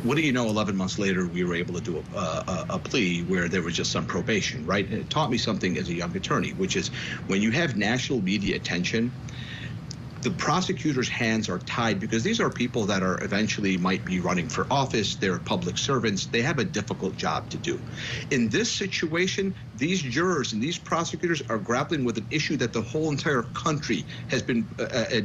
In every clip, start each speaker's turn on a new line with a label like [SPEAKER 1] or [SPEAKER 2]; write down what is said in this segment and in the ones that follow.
[SPEAKER 1] What do you know, 11 months later, we were able to do a plea where there was just some probation, right? And it taught me something as a young attorney, which is when you have national media attention, the prosecutor's hands are tied because these are people that are eventually might be running for office. They're public servants. They have a difficult job to do. In this situation, these jurors and these prosecutors are grappling with an issue that the whole entire country has been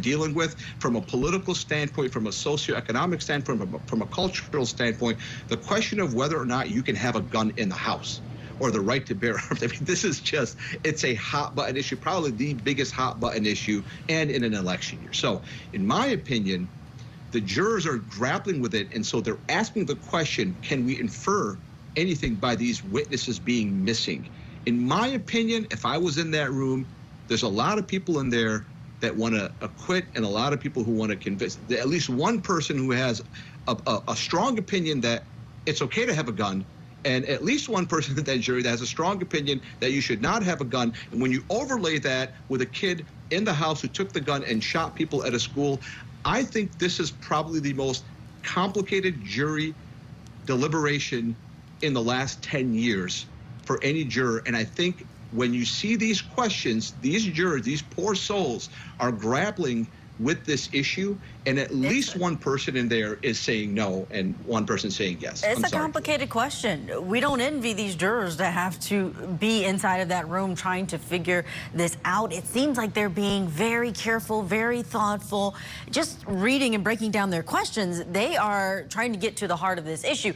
[SPEAKER 1] dealing with from a political standpoint, from a socioeconomic standpoint, from a cultural standpoint, the question of whether or not you can have a gun in the house or the right to bear arms. I mean, this is just, it's a hot button issue, probably the biggest hot button issue, and in an election year. So in my opinion, the jurors are grappling with it, and so they're asking the question, can we infer anything by these witnesses being missing? In my opinion, if I was in that room, there's a lot of people in there that want to acquit and a lot of people who want to convince. At least one person who has a strong opinion that it's okay to have a gun, and at least one person in that jury that has a strong opinion that you should not have a gun. And when you overlay that with a kid in the house who took the gun and shot people at a school, I think this is probably the most complicated jury deliberation in the last 10 years for any juror. And I think when you see these questions, these jurors, these poor souls, are grappling with this issue, and at least one person in there is saying no and one person saying yes.
[SPEAKER 2] It's a complicated question. We don't envy these jurors to have to be inside of that room trying to figure this out. It seems like they're being very careful, very thoughtful. Just reading and breaking down their questions, they are trying to get to the heart of this issue.